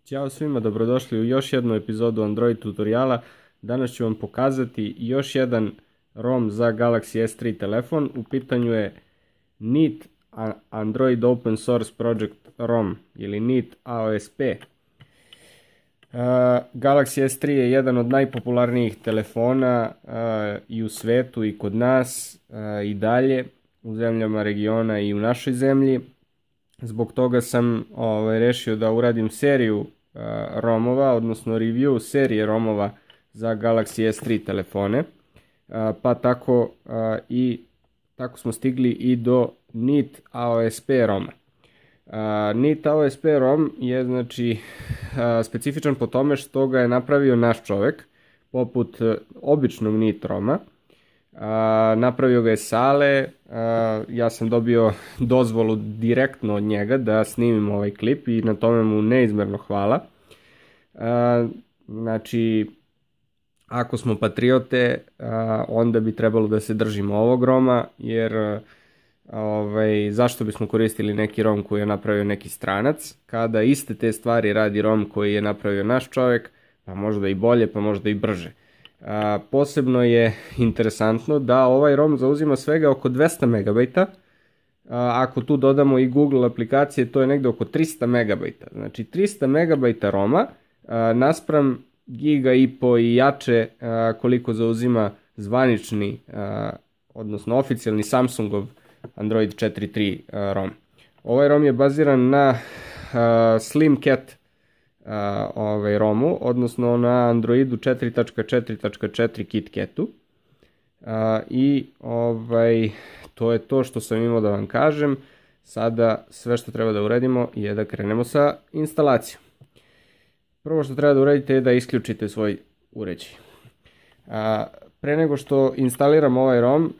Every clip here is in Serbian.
Ćao svima, dobrodošli u još jednu epizodu Android tutoriala. Danas ću vam pokazati još jedan ROM za Galaxy S3 telefon. U pitanju je Neat Android Open Source Project ROM ili Neat AOSP. Galaxy S3 je jedan od najpopularnijih telefona i u svetu i kod nas i dalje u zemljama regiona i u našoj zemlji. Zbog toga sam rešio da uradim seriju ROM-ova, odnosno review serije ROM-ova za Galaxy S3 telefone. Pa tako smo stigli i do Neat AOSP ROM-a. Neat AOSP ROM je znači specifičan po tome što ga je napravio naš čovek, poput običnog Neat ROM-a. Napravio ga je Sale, ja sam dobio dozvolu direktno od njega da snimim ovaj klip i na tome mu neizmerno hvala. Znači, ako smo patriote, onda bi trebalo da se držimo ovog ROM-a, jer zašto bismo koristili neki ROM koji je napravio neki stranac, kada iste te stvari radi ROM koji je napravio naš čovek, pa možda i bolje, pa možda i brže. Posebno je interesantno da ovaj ROM zauzima svega oko 200 MB, ako tu dodamo i Google aplikacije, to je negde oko 300 MB. Znači 300 MB ROM-a naspram giga i po i jače koliko zauzima zvanični, odnosno oficijalni Samsungov Android 4.3 ROM. Ovaj ROM je baziran na Slimcat ROM-u, odnosno na Androidu 4.4.4 KitKatu. I to je to što sam imao da vam kažem. Sada sve što treba da uradimo je da krenemo sa instalacijom. Prvo što treba da uradite je da isključite svoj uređaj. Pre nego što instaliram ovaj ROM,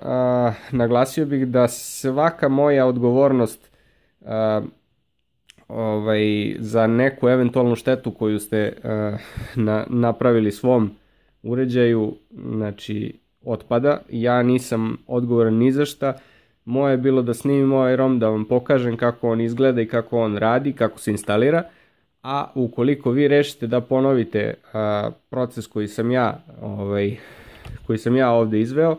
naglasio bih da svaka moja odgovornost za neku eventualnu štetu koju ste napravili svom uređaju, znači otpada. Ja nisam odgovoran ni za šta. Moje je bilo da snimim ovaj ROM, da vam pokažem kako on izgleda i kako on radi, kako se instalira. A ukoliko vi rešite da ponovite proces koji sam ja ovde izveo,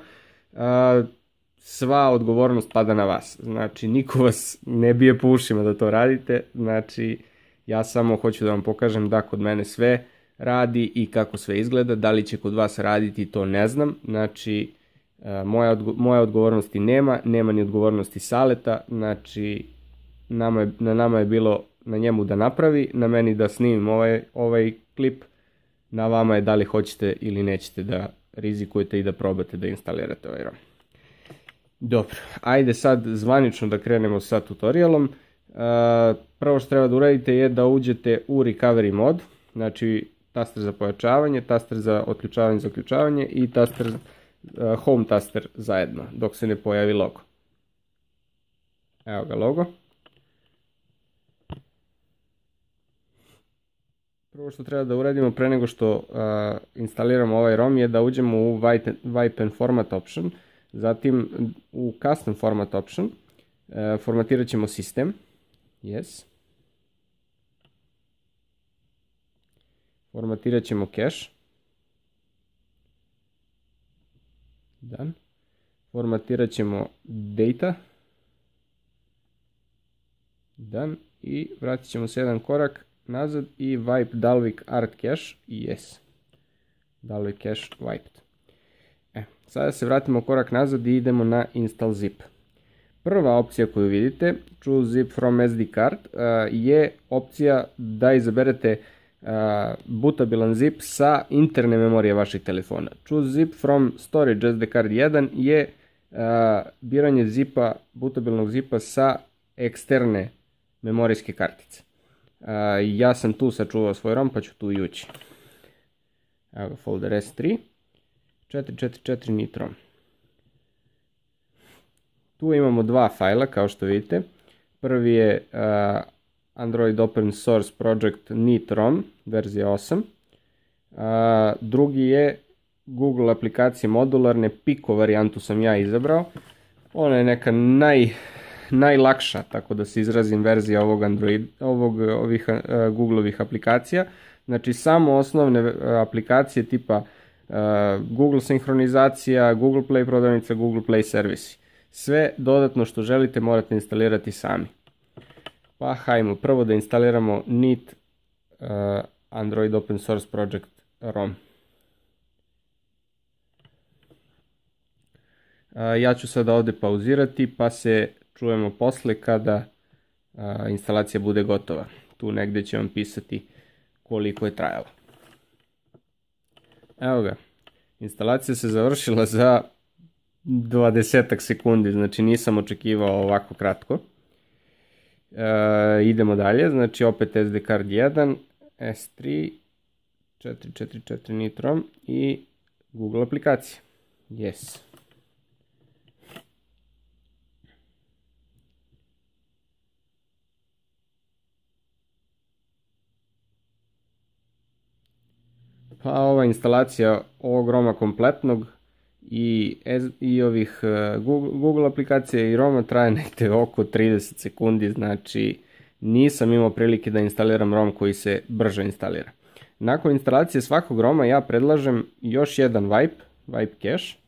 sva odgovornost pada na vas. Znači, niko vas ne bije po ušima da to radite. Znači, ja samo hoću da vam pokažem da kod mene sve radi i kako sve izgleda. Da li će kod vas raditi, to ne znam. Znači, moja odgovornosti nema ni odgovornosti Saleta. Znači, na nama je bilo na njemu da napravi, na meni da snimim ovaj klip. Na vama je da li hoćete ili nećete da rizikujete i da probate da instalirate ovaj ROM. Dobro, ajde sad zvanično da krenemo sa tutorialom. Prvo što treba da uradite je da uđete u recovery mod, znači taster za pojačavanje, taster za otključavanje, zaključavanje i home taster zajedno, dok se ne pojavi logo. Evo ga logo. Prvo što treba da uradimo pre nego što instaliramo ovaj ROM je da uđemo u Wipe and Format option. Zatim u Custom Format option formatirat ćemo sistem. Yes. Formatirat ćemo cache. Done. Formatirat ćemo data. Done. I vratit ćemo se jedan korak nazad i wipe Dalvik Art Cache. Yes. Dalvik Cache wiped. Sada se vratimo korak nazad i idemo na Install Zip. Prva opcija koju vidite, Choose Zip from SD card, je opcija da izaberete bootabilan zip sa interne memorije vašeg telefona. Choose Zip from Storage SD card 1 je biranje zipa, bootabilnog zipa sa eksterne memorijske kartice. Ja sam tu sačuvao svoj ROM pa ću tu i ući. Evo ga, folder S3. 444 Neat ROM. Tu imamo dva fajla kao što vidite. Prvi je Android Open Source Project Neat ROM verzija 8. Drugi je Google aplikacije modularne, Pico varijantu sam ja izabrao. Ona je neka najlakša, tako da se izrazim, verzija ovih Googleovih aplikacija. Znači samo osnovne aplikacije tipa Google sinhronizacija, Google Play prodavnica, Google Play servisi. Sve dodatno što želite morate instalirati sami. Pa hajmo prvo da instaliramo Neat Android Open Source Project ROM. Ja ću sada ovdje pauzirati pa se čujemo posle kada instalacija bude gotova. Tu negdje će vam pisati koliko je trajalo. Evo ga, instalacija se završila za 20 sekundi, znači nisam očekivao ovako kratko. Idemo dalje, znači opet SD card 1, S3, 444 Neat ROM i Google aplikacija. Yes. Pa ova instalacija ovog ROM-a kompletnog i ovih Google aplikacija i ROM-a traje negdje oko 30 sekundi, znači nisam imao prilike da instaliram ROM koji se brže instalira. Nakon instalacije svakog ROM-a ja predlažem još jedan wipe cache,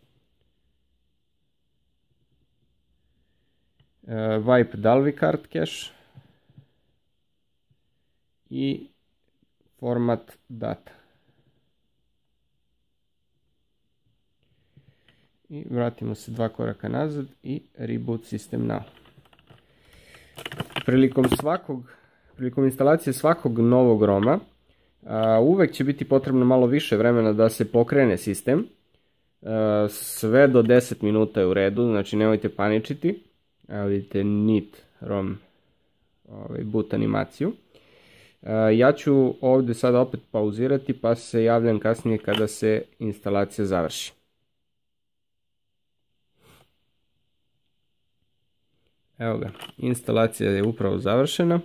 wipe Dalvik card cache i format data. I vratimo se 2 koraka nazad i reboot system now. Prilikom instalacije svakog novog ROM-a uvek će biti potrebno malo više vremena da se pokrene sistem. Sve do 10 minuta je u redu, znači nemojte paničiti. Evo vidite Neat ROM boot animaciju. Ja ću ovdje sada opet pauzirati pa se javljam kasnije kada se instalacija završi. Evo ga, instalacija je upravo završena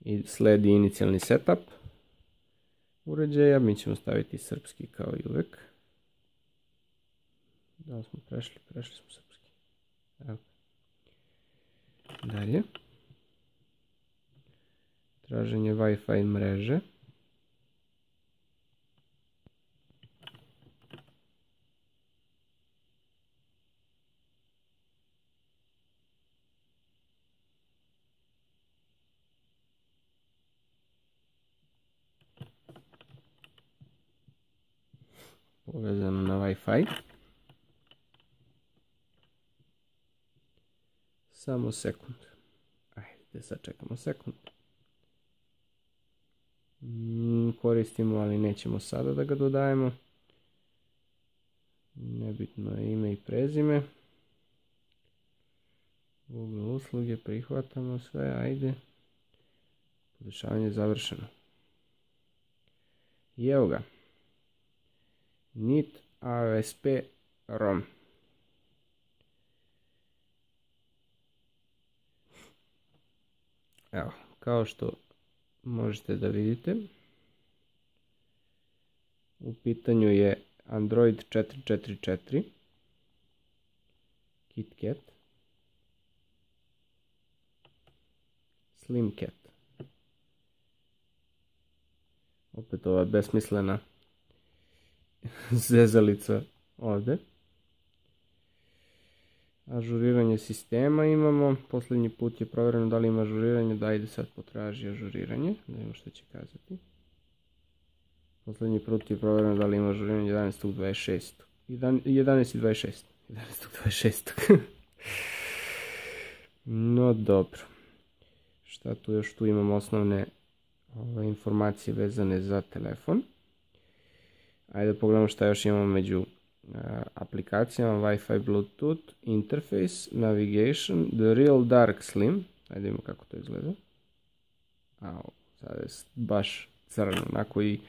i sledi inicijalni setup uređaja. Mi ćemo staviti srpski kao i uvek. Da li smo prešli? Prešli smo srpski. Evo. Dalje. Traženje Wi-Fi mreže. Povezano na Wi-Fi. Samo sekund. Ajde, sad čekamo sekund. Koristimo, ali nećemo sada da ga dodajemo. Nebitno je ime i prezime. Google usluge, prihvatamo sve, ajde. Podešavanje je završeno. I evo ga. Neat AOSP ROM. Evo, kao što možete da vidite, u pitanju je Android 444, KitKat, SlimCat. Opet ova besmislena zezalica ovdje. Ažuriranje sistema imamo. Posljednji put je provjereno da li ima ažuriranje. Da, ide sad potraži ažuriranje. Da vidimo što će kazati. Posljednji put je provjereno da li ima ažuriranje 11.26. 11.26. 11.26. No dobro. Šta tu još? Tu imamo osnovne informacije vezane za telefon. Ajde pogledamo šta još imamo među aplikacijama. Wi-Fi, Bluetooth, Interface, Navigation, The Real Dark Slim. Ajde vidimo kako to izgleda. Sada je baš crno, onako i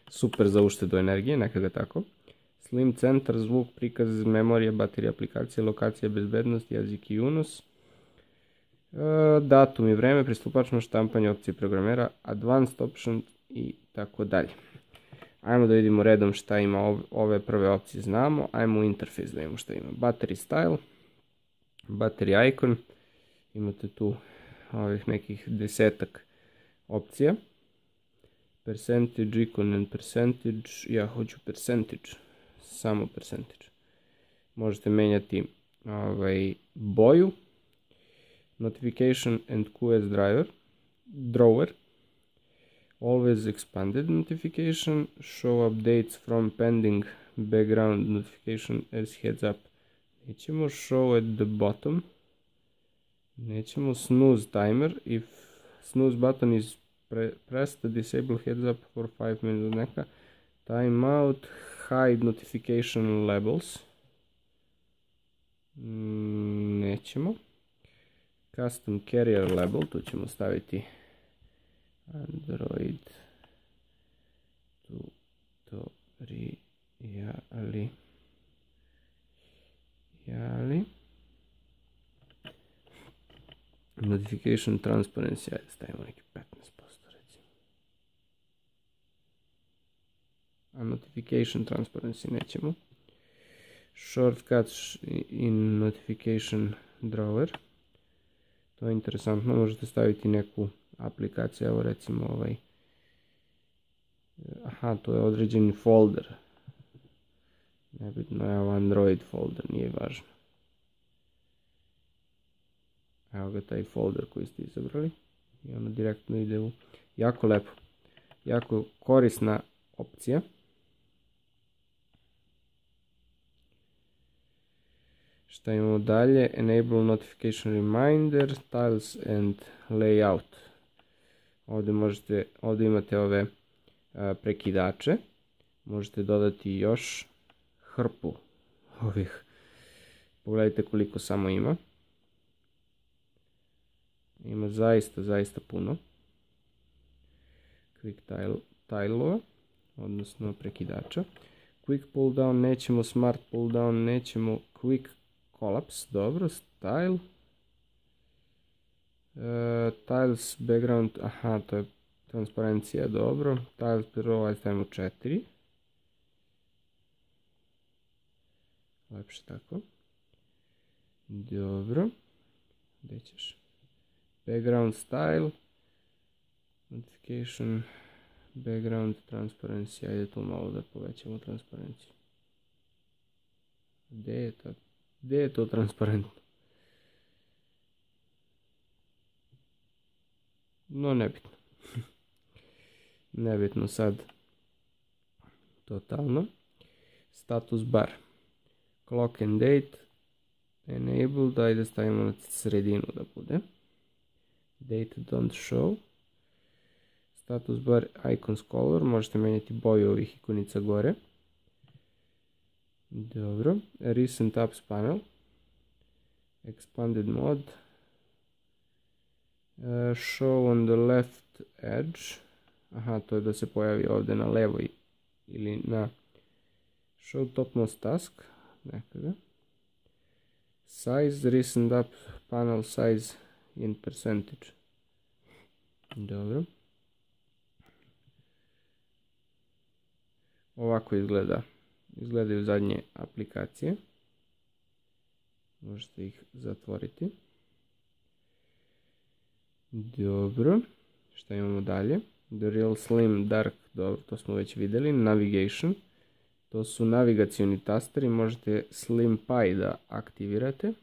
super za uštedu energije, neka ga tako. Slim Center, zvuk, prikaz, memorija, baterija aplikacije, lokacija, bezbednost, jezik i unos. Datum i vreme, pristupačnost, štampanje, opcije programera, Advanced Options i tako dalje. Ajmo da vidimo redom šta ima ove prve opcije, znamo. Ajmo u interfejs da vidimo šta ima. Battery Style, Battery Icon, Imate tu ovih nekih 10-ak opcija. Percentage, icon and percentage, ja hoću percentage, samo percentage. Možete menjati boju, notification and QS drawer, always expanded notification, show updates from pending background notification as heads up. Nećemo show at the bottom, nećemo snooze timer, if snooze button is press the disable heads up for 5 minutes, neka timeout, hide notification labels, nećemo. Custom carrier label, tu ćemo staviti Android tutoriali. Notification transparency, ajde stavimo neki 15% recimo. A notification transparency nećemo. Shortcuts in notification drawer. To je interesantno, možete staviti neku aplikaciju, evo recimo aha, to je određeni folder. Nebitno, evo Android folder, nije važno. Evo ga taj folder koji ste izabrali. I ono direktno ide u... Jako lepo. Jako korisna opcija. Šta imamo dalje? Enable notification reminder, tiles and layout. Ovdje imate ove prekidače. Možete dodati još hrpu ovih. Pogledajte koliko samo ima. Ima zaista puno. Quick tile-ova, odnosno prekidača. Quick pull down nećemo, smart pull down nećemo, quick collapse, dobro, style. Tiles background, aha, to je transparencija, dobro. Tiles per row, ajde stavimo 4. Lepše tako. Dobro. Gdje ćeš? Background style. Notification. Background transparency. Ajde tu malo da povećamo transparenciju. Gdje je to transparentno? No, nebitno. Nebitno sad. Totalno. Status bar. Clock and date. Enabled. Ajde stavimo na sredinu da bude. Date don't show. Status bar icons color. Možete menjati boju ovih ikonica gore. Dobro. Recent apps panel. Expanded mode. Show on the left edge. Aha, to je da se pojavi ovdje na levoj ili na show topmost task. Nekada. Size, recent app panel size in percentage. Dobro. Ovako izgledaju zadnje aplikacije. Možete ih zatvoriti. Dobro. Šta imamo dalje? The Real Slim Dark, dobro, to smo već vidjeli. Navigation. To su navigacioni tasteri. Možete Slim Pie da aktivirate.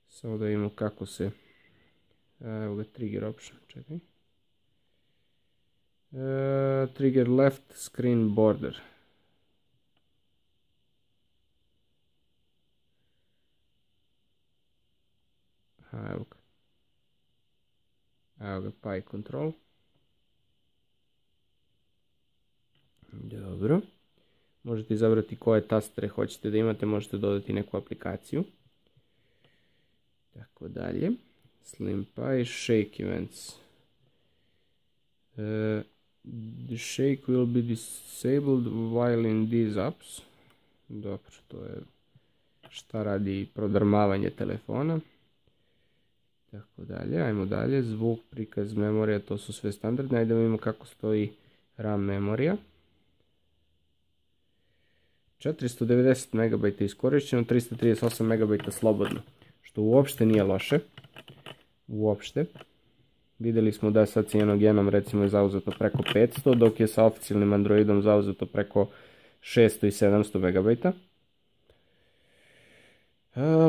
Samo da vidimo kako se... Evo ga, trigger option, čekaj. Trigger left screen border. Aha, evo ga. Evo ga, Pie control. Dobro. Možete izabrati koje tastere hoćete da imate, možete dodati neku aplikaciju. Tako dalje. Slim Pie, shake events. The shake will be disabled while in these apps. Dobro, to je šta radi prodrmavanje telefona. Tako dalje, ajmo dalje. Zvuk, prikaz, memorija, to su sve standardne. Ajde da vidimo kako stoji RAM memorija. 490 MB iskorišteno, 338 MB slobodno. što uopšte nije loše. Uopšte. Videli smo da je sa Cyanogenom recimo je zauzeto preko 500, dok je sa oficijalnim Androidom zauzeto preko 600 i 700 MB.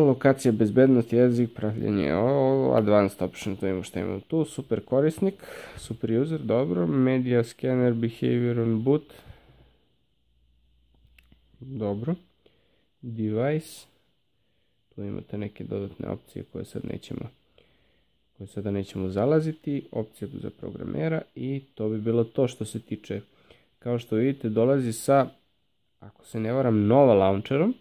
Lokacija, bezbednost, jezik, pravljenje, advanced option, to imamo što imamo tu, super korisnik, super user, dobro, media scanner, behavior on boot, dobro, device, tu imate neke dodatne opcije koje sada nećemo zalaziti, opcija za programera i to bi bilo to što se tiče, kao što vidite dolazi sa, ako se ne varam, Nova launcherom.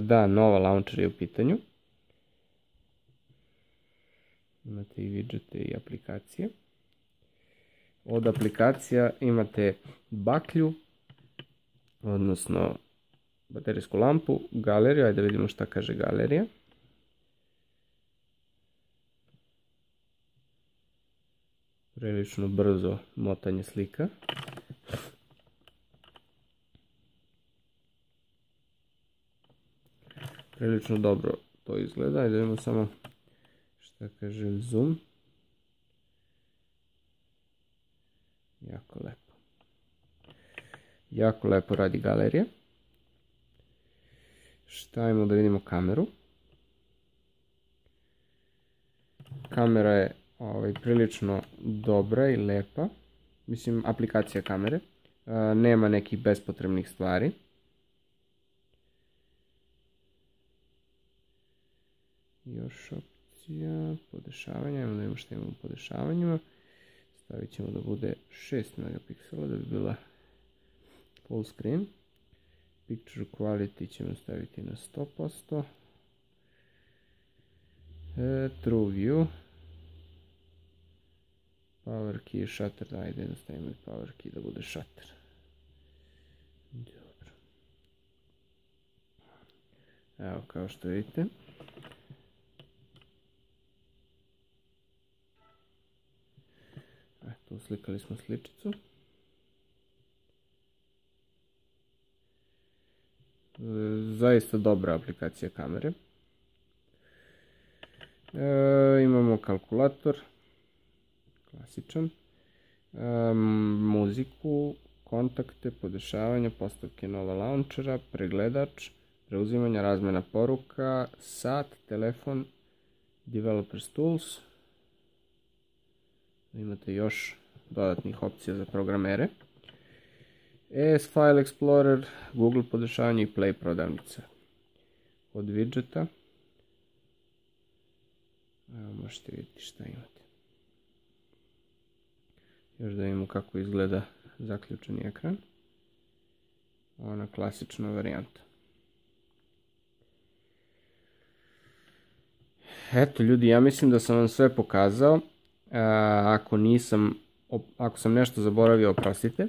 Da, Nova launcher je u pitanju. Imate i widgete i aplikacije. Od aplikacija imate baklju, odnosno baterijsku lampu, galeriju, ajde da vidimo šta kaže galerija. Prilično brzo motanje slika. Prilično dobro to izgleda. Ajde da vidimo samo šta kaže zoom. Jako lepo. Jako lepo radi galerija. Šta imamo da vidimo kameru. Kamera je prilično dobra i lepa. Mislim, aplikacija kamere. Nema nekih bespotrebnih stvari. Još opcija podešavanja, imamo da imamo što imamo u podešavanjima. Stavit ćemo da bude 6 megapiksela da bi bila full screen. Picture quality ćemo staviti na 100%. True view. Power key, shutter, ajde da stavimo i power key da bude shutter. Dobro. Evo kao što vidite. Eto, uslikali smo sličicu. Zaista dobra aplikacija kamere. Imamo kalkulator, klasičan, muziku, kontakte, podešavanja, postavke Nova launchera, pregledač, preuzimanja, razmena poruka, sat, telefon, developers tools. Imate još dodatnih opcija za programere. ES File Explorer, Google podešavanje i Play prodavnica. Od widgeta. Evo možete vidjeti šta imate. Još da vidimo kako izgleda zaključeni ekran. Ona klasična varijanta. Eto ljudi, ja mislim da sam vam sve pokazao. Ako sam nešto zaboravio, oprostite.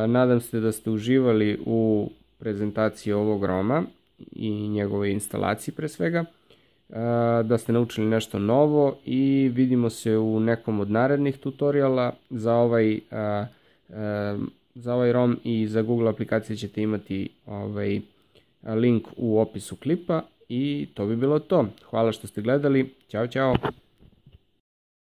Nadam se da ste uživali u prezentaciji ovog ROM-a i njegove instalacije pre svega. Da ste naučili nešto novo i vidimo se u nekom od narednih tutoriala. Za ovaj ROM i za Google aplikacije ćete imati link u opisu klipa i to bi bilo to. Hvala što ste gledali. Ćao, ćao!